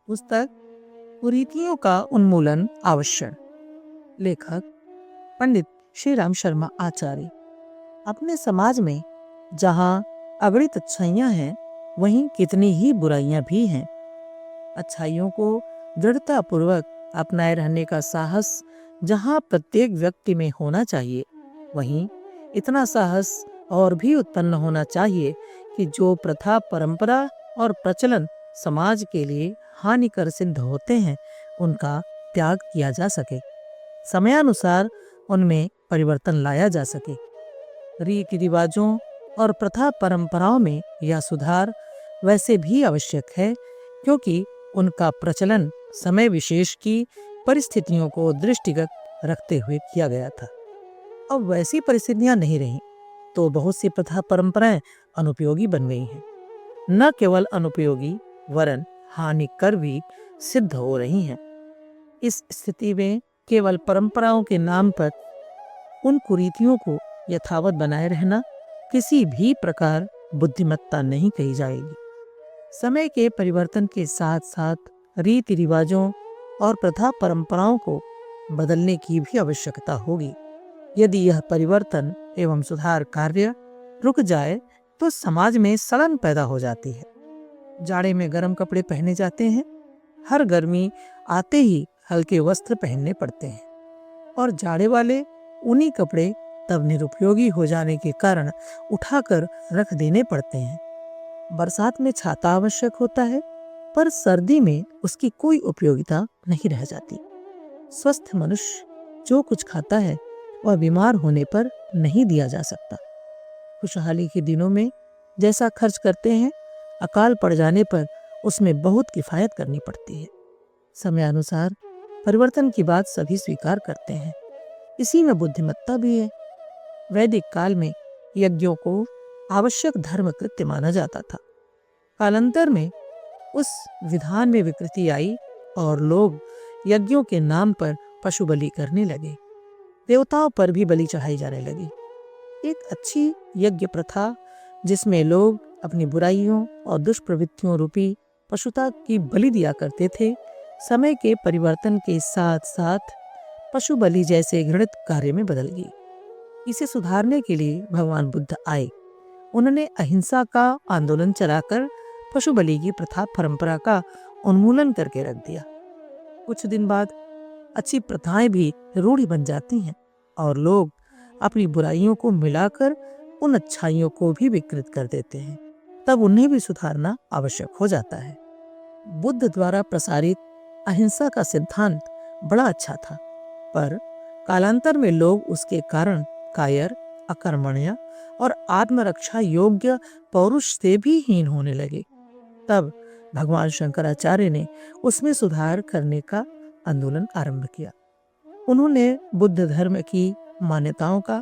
पुस्तक कुरीतियों का उन्मूलन आवश्यक। लेखक पंडित श्री राम शर्मा आचार्य। अपने समाज में जहाँ अगणित अच्छाइयाँ हैं, वहीं कितनी ही बुराइयां भी हैं। अच्छाइयों को दृढ़ता पूर्वक अपनाए रहने का साहस जहाँ प्रत्येक व्यक्ति में होना चाहिए, वहीं इतना साहस और भी उत्पन्न होना चाहिए कि जो प्रथा, परंपरा और प्रचलन समाज के लिए हानिकर सिद्ध होते हैं, उनका त्याग किया जा सके, समयानुसार उनमें परिवर्तन लाया जा सके। रीति रिवाजों और प्रथा परंपराओं में यह सुधार वैसे भी आवश्यक है क्योंकि उनका प्रचलन समय विशेष की परिस्थितियों को दृष्टिगत रखते हुए किया गया था। अब वैसी परिस्थितियां नहीं रहीं, तो बहुत सी प्रथा परंपराएं अनुपयोगी बन गई हैं। न केवल अनुपयोगी वरन हानिकर भी सिद्ध हो रही हैं। इस स्थिति में केवल परंपराओं के नाम पर उन कुरीतियों को यथावत बनाए रहना किसी भी प्रकार बुद्धिमत्ता नहीं कही जाएगी। समय के परिवर्तन के साथ साथ रीति रिवाजों और प्रथा परंपराओं को बदलने की भी आवश्यकता होगी। यदि यह परिवर्तन एवं सुधार कार्य रुक जाए तो समाज में सड़न पैदा हो जाती है। जाड़े में गर्म कपड़े पहने जाते हैं, हर गर्मी आते ही हल्के वस्त्र पहनने पड़ते हैं और जाड़े वाले ऊनी कपड़े तब निरुपयोगी हो जाने के कारण उठाकर रख देने पड़ते हैं। बरसात में छाता आवश्यक होता है, पर सर्दी में उसकी कोई उपयोगिता नहीं रह जाती। स्वस्थ मनुष्य जो कुछ खाता है वह बीमार होने पर नहीं दिया जा सकता। खुशहाली के दिनों में जैसा खर्च करते हैं, अकाल पड़ जाने पर उसमें बहुत किफायत करनी पड़ती है। समयानुसार परिवर्तन की बात सभी स्वीकार करते हैं, इसी में बुद्धिमत्ता भी है। वैदिक काल में यज्ञों को आवश्यक धर्म कृत्य माना जाता था। कालांतर में उस विधान में विकृति आई और लोग यज्ञों के नाम पर पशु बलि करने लगे। देवताओं पर भी बलि चढ़ाई जाने लगी। एक अच्छी यज्ञ प्रथा जिसमें लोग अपनी बुराइयों और दुष्प्रवृत्तियों रूपी पशुता की बलि दिया करते थे, समय के परिवर्तन के साथ साथ पशु बलि जैसे घृणित कार्य में बदल गई। इसे सुधारने के लिए भगवान बुद्ध आए। उन्होंने अहिंसा का आंदोलन चलाकर पशु बलि की प्रथा परंपरा का उन्मूलन करके रख दिया। कुछ दिन बाद अच्छी प्रथाएं भी रूढ़ी बन जाती हैं और लोग अपनी बुराइयों को मिलाकर उन अच्छाइयों को भी विकृत कर देते हैं। तब उन्हें भी सुधारना आवश्यक हो जाता है। बुद्ध द्वारा प्रसारित अहिंसा का सिद्धांत बड़ा अच्छा था, पर कालांतर में लोग उसके कारण कायर, अकर्मण्य और आत्मरक्षा योग्य पौरुष से भी हीन होने लगे। तब भगवान शंकराचार्य ने उसमें सुधार करने का आंदोलन आरंभ किया। उन्होंने बुद्ध धर्म की मान्यताओं का,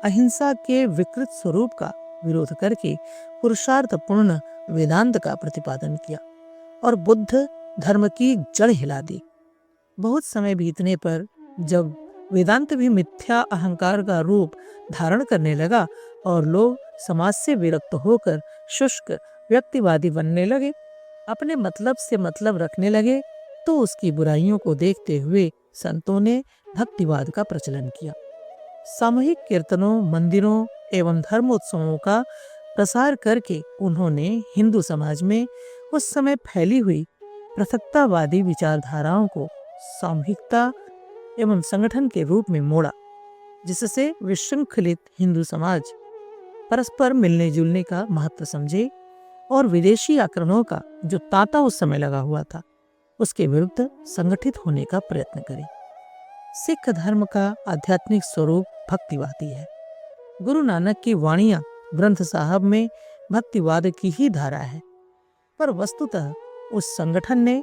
अहिंसा के विकृत स्वरूप का विरोध करके पुरुषार्थपूर्ण वेदांत का प्रतिपादन किया और बुद्ध धर्म की जड़ हिला दी। बहुत समय बीतने पर जब वेदांत भी मिथ्या अहंकार का रूप धारण करने लगा और लोग समाज से विरक्त होकर शुष्क व्यक्तिवादी बनने लगे, अपने मतलब से मतलब रखने लगे, तो उसकी बुराइयों को देखते हुए संतों ने भक्तिवाद का प्रचलन किया। सामूहिक कीर्तनों, मंदिरों एवं धर्मोत्सवों का प्रसार करके उन्होंने हिंदू समाज में उस समय फैली हुई पृथक्तावादी विचारधाराओं को सामूहिकता एवं संगठन के रूप में मोड़ा, जिससे विशृंखलित हिंदू समाज परस्पर मिलने जुलने का महत्व समझे और विदेशी आक्रमणों का जो तांता उस समय लगा हुआ था, उसके विरुद्ध संगठित होने का प्रयत्न करे। सिख धर्म का आध्यात्मिक स्वरूप भक्तिवादी है। गुरु नानक की वाणियां ग्रंथ साहब में भक्तिवाद की ही धारा है, पर वस्तुतः उस संगठन ने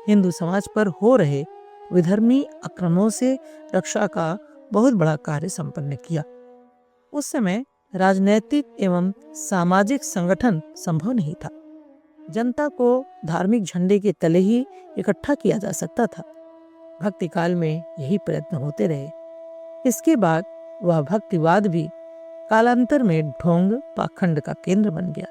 हिंदू समाज पर हो रहे विधर्मी आक्रमणों से रक्षा का बहुत बड़ा कार्य संपन्न किया। उस समय राजनैतिक एवं सामाजिक संगठन संभव नहीं था। जनता को धार्मिक झंडे के तले ही इकट्ठा किया जा सकता था। भक्ति काल में यही प्रयत्न होते रहे। इसके बाद वह भक्तिवाद भी कालांतर में ढोंग पाखंड का केंद्र बन गया।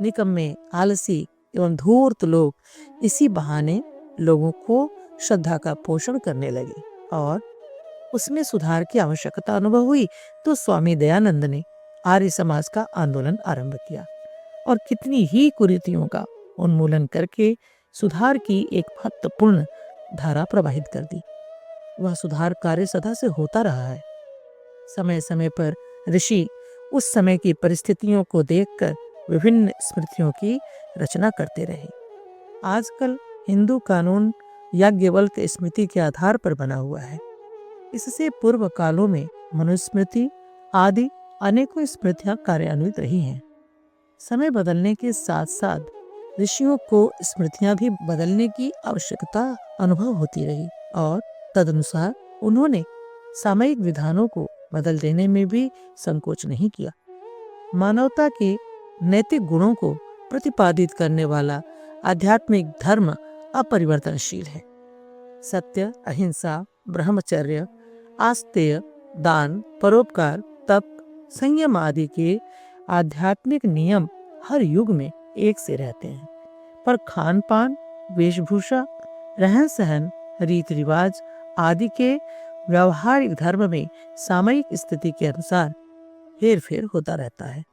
निकम्मे, आलसी एवं धूर्त लोग इसी बहाने लोगों को श्रद्धा का पोषण करने लगे और उसमें सुधार की आवश्यकता अनुभव हुई तो स्वामी दयानंद ने आर्य समाज का आंदोलन आरंभ किया और कितनी ही कुरीतियों का उन्मूलन करके सुधार की एक महत्वपूर्ण धारा प्रवाहित कर दी। वह सुधार कार्य सदा से होता रहा है। समय समय पर ऋषि उस समय की परिस्थितियों को देखकर विभिन्न स्मृतियों की रचना करते रहे। आजकल हिंदू कानून याज्ञवल्क्य स्मृति के आधार पर बना हुआ है। इससे पूर्व कालों में मनुस्मृति आदि अनेकों स्मृतियां कार्यान्वित रही हैं। समय बदलने के साथ साथ ऋषियों को स्मृतियां भी बदलने की आवश्यकता अनुभव होती रही और तदनुसार उन्होंने सामयिक विधानों को बदल देने में भी संकोच नहीं किया। मानवता के नैतिक गुणों को प्रतिपादित करने वाला आध्यात्मिक धर्म अपरिवर्तनशील है। सत्य, अहिंसा, ब्रह्मचर्य, आस्तेय, दान, परोपकार, तप, संयम आदि के आध्यात्मिक नियम हर युग में एक से रहते हैं, पर खान पान, वेशभूषा, रहन सहन, रीति रिवाज आदि के व्यवहारिक धर्म में सामयिक स्थिति के अनुसार हेर फेर होता रहता है।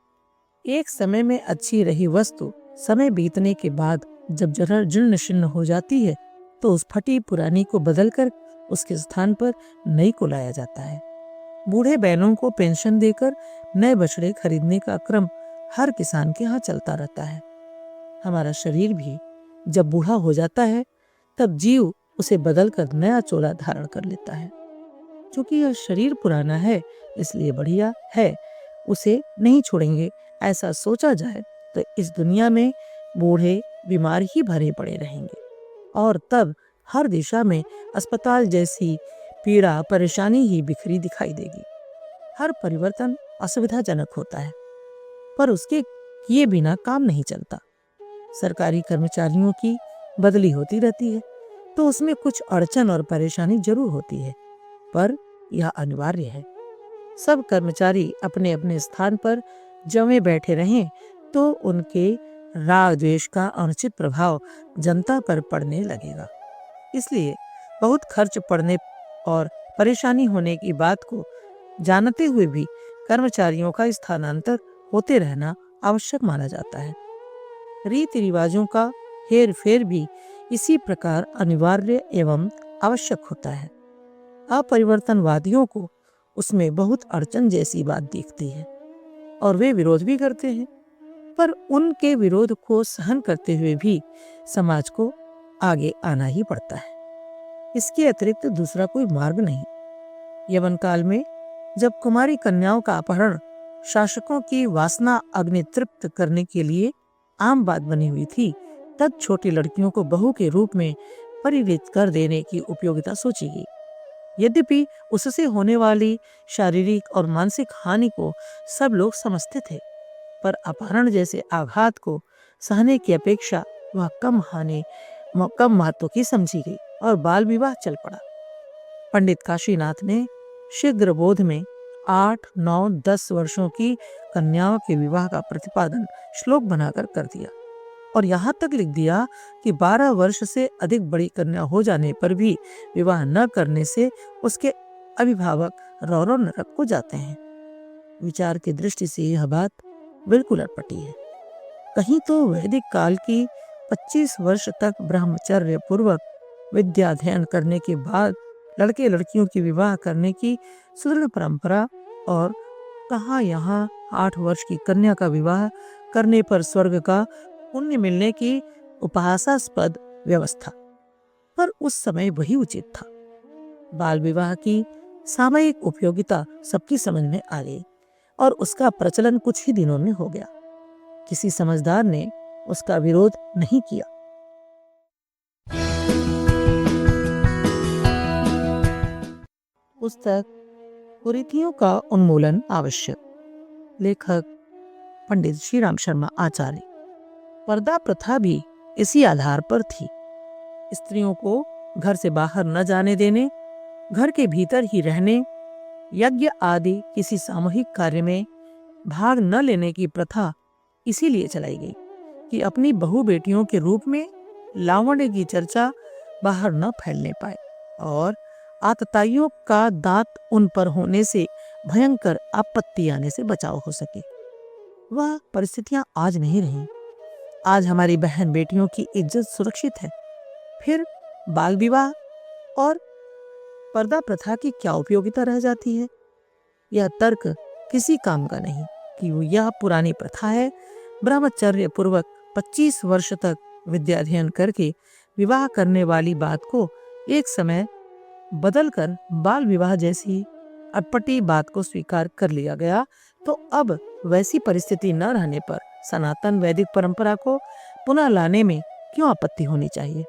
एक समय में अच्छी रही वस्तु समय बीतने के बाद जब जरा जीर्ण शीर्ण हो जाती है तो उस फटी पुरानी को बदलकर उसके स्थान पर नई को लाया जाता है। बूढ़े बैलों को पेंशन देकर नए बछड़े खरीदने का क्रम हर किसान के यहाँ चलता रहता है। हमारा शरीर भी जब बूढ़ा हो जाता है तब जीव उसे बदलकर नया चोला धारण कर लेता है। क्योंकि यह शरीर पुराना है इसलिए बढ़िया है, उसे नहीं छोड़ेंगे ऐसा सोचा जाए तो इस दुनिया में बूढ़े बीमार ही भरे पड़े रहेंगे और तब हर दिशा में अस्पताल जैसी पीड़ा परेशानी ही बिखरी दिखाई देगी। हर परिवर्तन असुविधाजनक होता है पर उसके किए बिना काम नहीं चलता। सरकारी कर्मचारियों की बदली होती रहती है तो उसमें कुछ अड़चन और परेशानी जरूर होती है, पर यह अनिवार्य है। सब कर्मचारी अपने अपने स्थान पर जमे बैठे रहें तो उनके राग द्वेष का अनुचित प्रभाव जनता पर पड़ने लगेगा। इसलिए बहुत खर्च पड़ने और परेशानी होने की बात को जानते हुए भी कर्मचारियों का स्थानांतर होते रहना आवश्यक माना जाता है। रीति रिवाजों का हेर फेर भी इसी प्रकार अनिवार्य एवं आवश्यक होता है। अपरिवर्तनवादियों को उसमें बहुत अड़चन जैसी बात दिखती है और वे विरोध भी करते हैं, पर उनके विरोध को सहन करते हुए भी समाज को आगे आना ही पड़ता है। इसके अतिरिक्त दूसरा कोई मार्ग नहीं। यवन काल में जब कुमारी कन्याओं का अपहरण शासकों की वासना अग्नि तृप्त करने के लिए आम बात बनी हुई थी, तब छोटी लड़कियों को बहू के रूप में परिणित कर देने की उपयोगिता सोची गई। यद्यपि उससे होने वाली शारीरिक और मानसिक हानि को सब लोग समझते थे, पर अपहरण जैसे आघात को सहने की अपेक्षा वह कम महत्व की समझी गई और बाल विवाह चल पड़ा। पंडित काशीनाथ ने शीघ्र बोध में 8, 9, 10 वर्षों की कन्याओं के विवाह का प्रतिपादन श्लोक बनाकर कर दिया और यहाँ तक लिख दिया कि 12 वर्ष से अधिक बड़ी कन्या हो जाने पर भी विवाह न करने से उसके अभिभावक रौरव नरक को जाते हैं। विचार की दृष्टि से यह बात बिल्कुल अटपटी है। कहीं तो वैदिक काल की 25 वर्ष तक ब्रह्मचर्य पूर्वक विद्या अध्ययन करने के बाद लड़के लड़कियों की विवाह करने की सुदृढ़ परंपरा और कहाँ यहाँ 8 वर्ष की कन्या का विवाह करने पर स्वर्ग का पुण्य मिलने की उपहासास्पद व्यवस्था, पर उस समय वही उचित था। बाल विवाह की सामयिक उपयोगिता सबकी समझ में आ गई और उसका प्रचलन कुछ ही दिनों में हो गया। किसी समझदार ने उसका विरोध नहीं किया। पुस्तक कुरीतियों का उन्मूलन आवश्यक। लेखक पंडित श्री राम शर्मा आचार्य। पर्दा प्रथा भी इसी आधार पर थी। स्त्रियों को घर से बाहर न जाने देने, घर के भीतर ही रहने, यज्ञ आदि किसी सामूहिक कार्य में भाग न लेने की प्रथा इसीलिए चलाई गई कि अपनी बहू बेटियों के रूप में लावण्य की चर्चा बाहर न फैलने पाए और आतताइयों का दांत उन पर होने से भयंकर आपत्ति आने से बचाव हो सके। वह परिस्थितियां आज नहीं रही। आज हमारी बहन बेटियों की इज्जत सुरक्षित है। फिर बाल विवाह और पर्दा प्रथा की क्या उपयोगिता रह जाती है? यह तर्क किसी काम का नहीं कि यह पुरानी प्रथा है। ब्रह्मचर्य पूर्वक 25 वर्ष तक विद्या अध्ययन करके विवाह करने वाली बात को एक समय बदलकर बाल विवाह जैसी अटपटी बात को स्वीकार कर लिया गया, तो अब वैसी परिस्थिति न रहने पर सनातन वैदिक परंपरा को पुनः लाने में क्यों आपत्ति होनी चाहिए?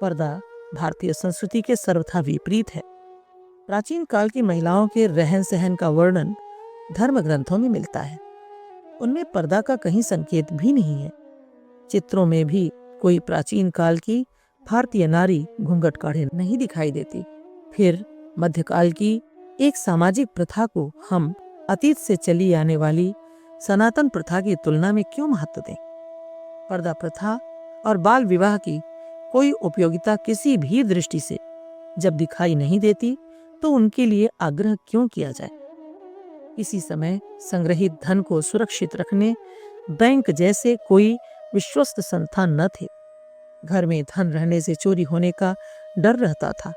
पर्दा भारतीय संस्कृति के सर्वथा विपरीत है। प्राचीन काल की महिलाओं के रहन सहन का वर्णन धर्म ग्रंथों में मिलता है। उनमें पर्दा का कहीं संकेत भी नहीं है। चित्रों में भी कोई प्राचीन काल की भारतीय नारी घूंघट काढ़े नहीं दिखाई देती। फिर मध्यकाल की एक सामाजिक प्रथा को हम अतीत से चली आने वाली सनातन प्रथा की तुलना में क्यों महत्व दें? पर्दा प्रथा और बाल विवाह की कोई उपयोगिता किसी भी दृष्टि से जब दिखाई नहीं देती, तो उनके लिए आग्रह क्यों किया जाए? इसी समय संग्रहित धन को सुरक्षित रखने बैंक जैसे कोई विश्वस्त संस्थान न थे। घर में धन रहने से चोरी होने का डर रहता था।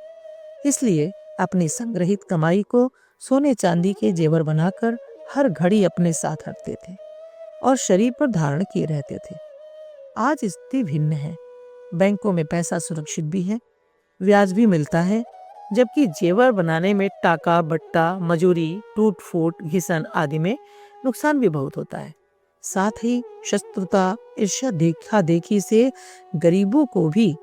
इसलिए अपनी संग्रहित कमाई को सोने चांदी के जेवर बनाकर हर घड़ी अपने साथ रखते थे और शरीर पर धारण किए रहते थे। आज स्थिति भिन्न है। बैंकों में पैसा सुरक्षित भी है, ब्याज भी मिलता है, जबकि जेवर बनाने में टाका बट्टा, मजूरी, टूट फूट, घिसन आदि में नुकसान भी बहुत होता है। साथ ही शत्रुता, ईर्ष्या, देखा देखी से गरीबों को भी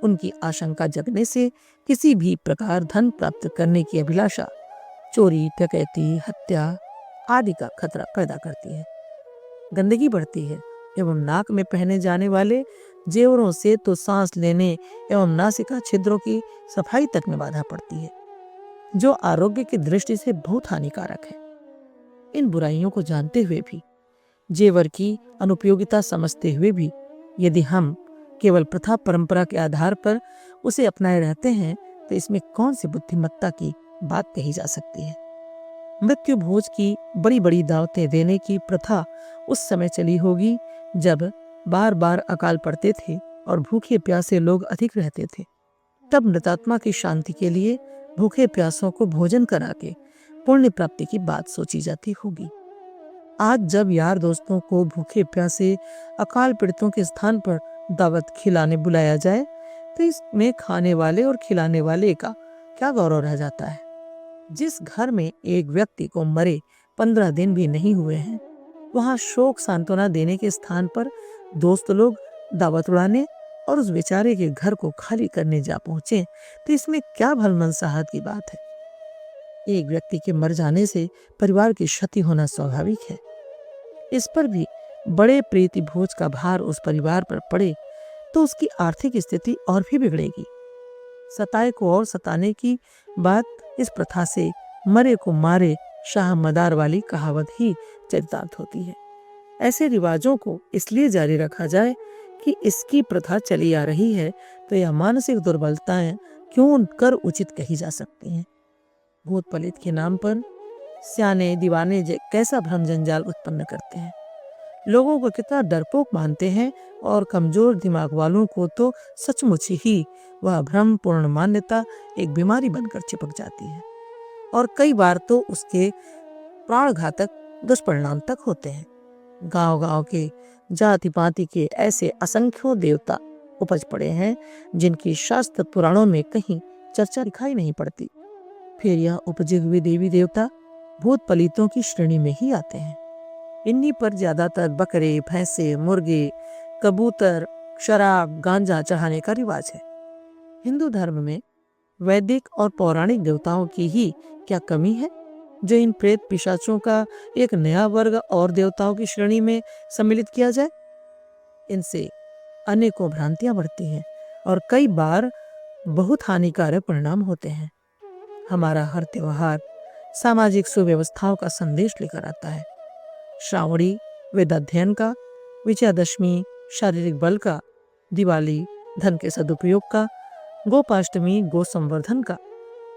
उनकी आशंका जगने से किसी भी प्रकार धन प्राप्त करने की अभिलाषा चोरी, डकैती, हत्या आदि का खतरा पैदा करती है। गंदगी बढ़ती है एवं नाक में पहने जाने वाले जेवरों से तो सांस लेने एवं नासिका छिद्रों की सफाई तक में बाधा पड़ती है, जो आरोग्य की दृष्टि से बहुत हानिकारक है। इन बुराइयों को जानते हुए भी, जेवर की अनुपयोगिता समझते हुए भी यदि हम केवल प्रथा परंपरा के आधार पर उसे अपनाए रहते हैं, तो इसमें कौन सी बुद्धिमत्ता की बात कही जा सकती है? मृत्यु भोज की बड़ी बड़ी दावतें देने की प्रथा उस समय चली होगी जब बार बार अकाल पड़ते थे और भूखे प्यासे लोग अधिक रहते थे। तब मृतात्मा की शांति के लिए भूखे प्यासों को भोजन करा के पुण्य प्राप्ति की बात सोची जाती होगी। आज जब यार दोस्तों को भूखे प्यासे अकाल पीड़ितों के स्थान पर दावत खिलाने बुलाया जाए, तो इसमें खाने वाले और खिलाने वाले का क्या गौरव रह जाता है? जिस घर में एक व्यक्ति को मरे 15 दिन भी नहीं हुए हैं, वहां शोक सांत्वना देने के स्थान पर दोस्त लोग दावत उड़ाने और उस बेचारे के घर को खाली करने जा पहुंचे, तो इसमें क्या भलमनसाहत की बात है? एक व्यक्ति के मर जाने से परिवार की क्षति होना स्वाभाविक है। इस पर भी बड़े प्रीति भोज का भार उस परिवार पर पड़े तो उसकी आर्थिक स्थिति और भी बिगड़ेगी। सताए को और सताने की बात इस प्रथा से मरे को मारे शाह मदार वाली कहावत ही चरितार्थ होती है। ऐसे रिवाजों को इसलिए जारी रखा जाए कि इसकी प्रथा चली आ रही है, तो यह मानसिक दुर्बलताएं क्यों कर उचित कही जा सकती हैं? भूत पलित के नाम पर सियाने दीवाने कैसा भ्रम जंजाल उत्पन्न करते हैं। लोगों को कितना डरपोक मानते हैं और कमजोर दिमाग वालों को तो सचमुच ही वह भ्रम पूर्ण मान्यता एक बीमारी बनकर चिपक जाती है और कई बार तो उसके प्राण घातक दुष्परिणाम तक होते हैं। गांव-गांव के जाति पाति के ऐसे असंख्यों देवता उपज पड़े हैं जिनकी शास्त्र पुराणों में कहीं चर्चा दिखाई नहीं पड़ती। फिर यह उपजे हुए देवी देवता भूत पलितों की श्रेणी में ही आते हैं। इन्हीं पर ज्यादातर बकरे, भैंसे, मुर्गे, कबूतर, शराब, गांजा चढ़ाने का रिवाज है। हिंदू धर्म में वैदिक और पौराणिक देवताओं की ही क्या कमी है जो इन प्रेत पिशाचों का एक नया वर्ग और देवताओं की श्रेणी में सम्मिलित किया जाए? इनसे अनेकों भ्रांतियां बढ़ती हैं और कई बार बहुत हानिकारक परिणाम होते हैं। हमारा हर त्योहार सामाजिक सुव्यवस्थाओं का संदेश लेकर आता है। श्रावणी वेदाध्ययन का, विजयादशमी शारीरिक बल का, दिवाली धन के सदुपयोग का, गोपाष्टमी गो संवर्धन का,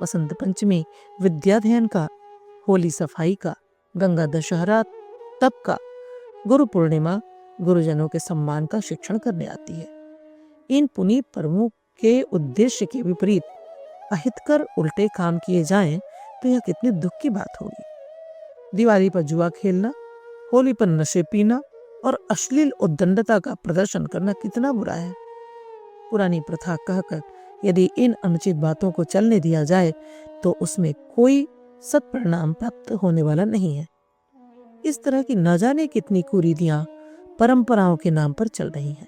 वसंत पंचमी विद्याध्ययन का, होली सफाई का, गंगा दशहरा तप का, गुरु पूर्णिमा गुरुजनों के सम्मान का शिक्षण करने आती है। इन पुनीत पर्वों के उद्देश्य के विपरीत अहितकर उल्टे काम किए जाएं तो यह कितनी दुख की बात होगी। दिवाली पर जुआ खेलना, होली पर नशे पीना और अश्लील उद्दंडता का प्रदर्शन करना कितना बुरा है। पुरानी प्रथा कहकर यदि इन अनुचित बातों को चलने दिया जाए तो उसमें कोई सत्परिणाम प्राप्त होने वाला नहीं है। इस तरह की न जाने कितनी कुरीतियां परंपराओं के नाम पर चल रही हैं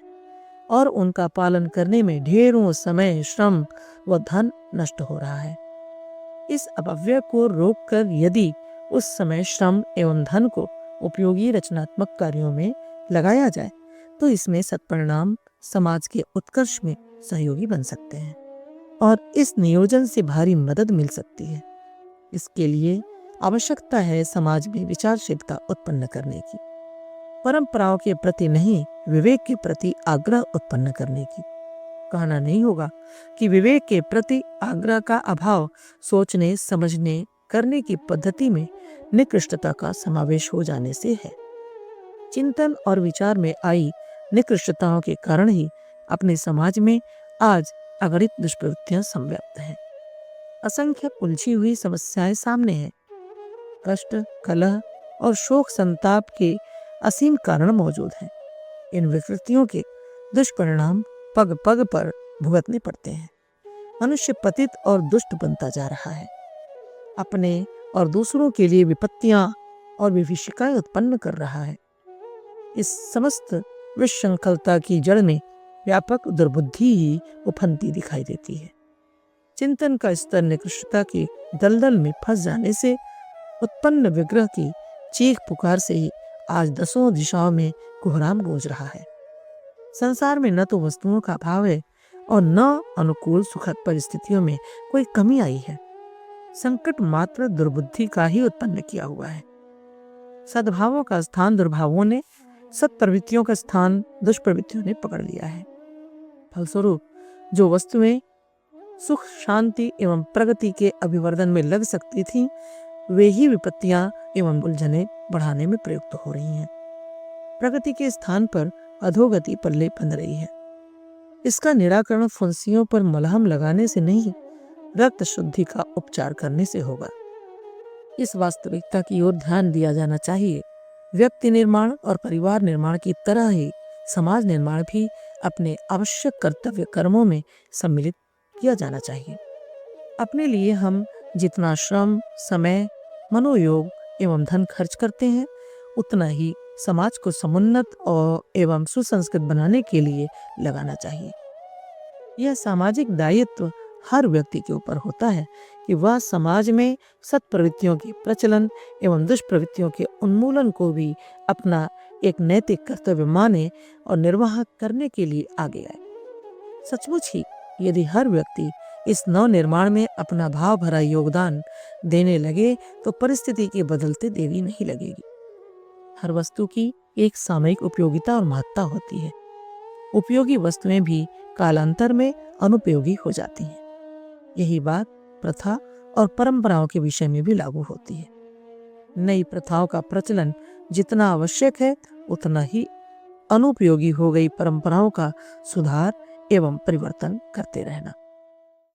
और उनका पालन करने में ढेरों समय, श्रम व धन नष्ट हो रहा है। इस अपव्यय को रोककर यदि उस समय श्रम एवं धन को उपयोगी रचनात्मक कार्यों में लगाया जाए तो इसमें सत्परिणाम समाज के उत्कर्ष में सहयोगी बन सकते हैं और इस नियोजन से भारी मदद मिल सकती है। इसके लिए आवश्यकता है समाज में विचारशीलता उत्पन्न करने की, परंपराओं के प्रति नहीं विवेक के प्रति आग्रह उत्पन्न करने की। कहना नहीं होगा कि विवेक के प्रति आग्रह का अभाव सोचने, समझने, करने की पद्धति में निकृष्टता का समावेश हो जाने से है। चिंतन और विचार में आई निकृष्टताओं के कारण ही अपने समाज में आज अगणित दुष्प्रवृत्तियां संव्याप्त हैं। असंख्य उलझी हुई समस्याएं सामने हैं। कष्ट, कलह और शोक संताप के असीम कारण मौजूद हैं। इन विकृतियों के दुष्परिणाम पग पग पर भुगतने पड़ते हैं। मनुष्य पतित और दुष्ट बनता जा रहा है। अपने और दूसरों के लिए विपत्तियां और विभीषिकाएं उत्पन्न कर रहा है। इस समस्त विशृंखलता की जड़ में व्यापक दुर्बुद्धि ही उफनती दिखाई देती है। चिंतन का स्तर निकृष्टता के दलदल में फंस जाने से उत्पन्न विग्रह की चीख पुकार से ही आज दसों दिशाओं में कोहराम गूंज रहा है। संसार में न तो वस्तुओं का अभाव है और न अनुकूल सुखद परिस्थितियों में कोई कमी आई है। संकट मात्र दुर्बुद्धि का ही उत्पन्न किया हुआ है। सद्भावों का स्थान दुर्भावों ने, सत्प्रवृत्तियों का स्थान दुष्प्रवृत्तियों ने पकड़ लिया है। फलस्वरूप जो वस्तुएं सुख, शांति एवं प्रगति के अभिवर्धन में लग सकती थीं, वे ही विपत्तियां एवं उलझने बढ़ाने में प्रयुक्त हो रही हैं। प्रगति के स्थान पर अधोगति पल्ले बंध रही है। इसका निराकरण फुंसियों पर मलहम लगाने से नहीं, रक्त शुद्धि का उपचार करने से होगा। इस वास्तविकता की ओर ध्यान दिया जाना चाहिए। व्यक्ति निर्माण और परिवार निर्माण की तरह ही समाज निर्माण भी अपने आवश्यक कर्तव्य कर्मों में सम्मिलित किया जाना चाहिए। अपने लिए हम जितना श्रम, समय, मनोयोग एवं धन खर्च करते हैं, उतना ही समाज को समुन्नत और एवं सुसंस्कृत बनाने के लिए लगाना चाहिए। यह सामाजिक दायित्व हर व्यक्ति के ऊपर होता है कि वह समाज में सत्प्रवृत्तियों के प्रचलन एवं दुष्प्रवृत्तियों के उन्मूलन को भी अपना एक नैतिक कर्तव्य माने और निर्वाह करने के लिए आगे आए। सचमुच ही यदि हर व्यक्ति इस नव निर्माण में अपना भाव भरा योगदान देने लगे तो परिस्थिति के बदलते देरी नहीं लगेगी। हर वस्तु की एक सामयिक उपयोगिता और महत्ता होती है। उपयोगी वस्तुएं भी कालांतर में अनुपयोगी हो जाती हैं। यही बात प्रथा और परंपराओं के विषय में भी लागू होती है। नई प्रथाओं का प्रचलन जितना आवश्यक है, उतना ही अनुपयोगी हो गई परंपराओं का सुधार एवं परिवर्तन करते रहना।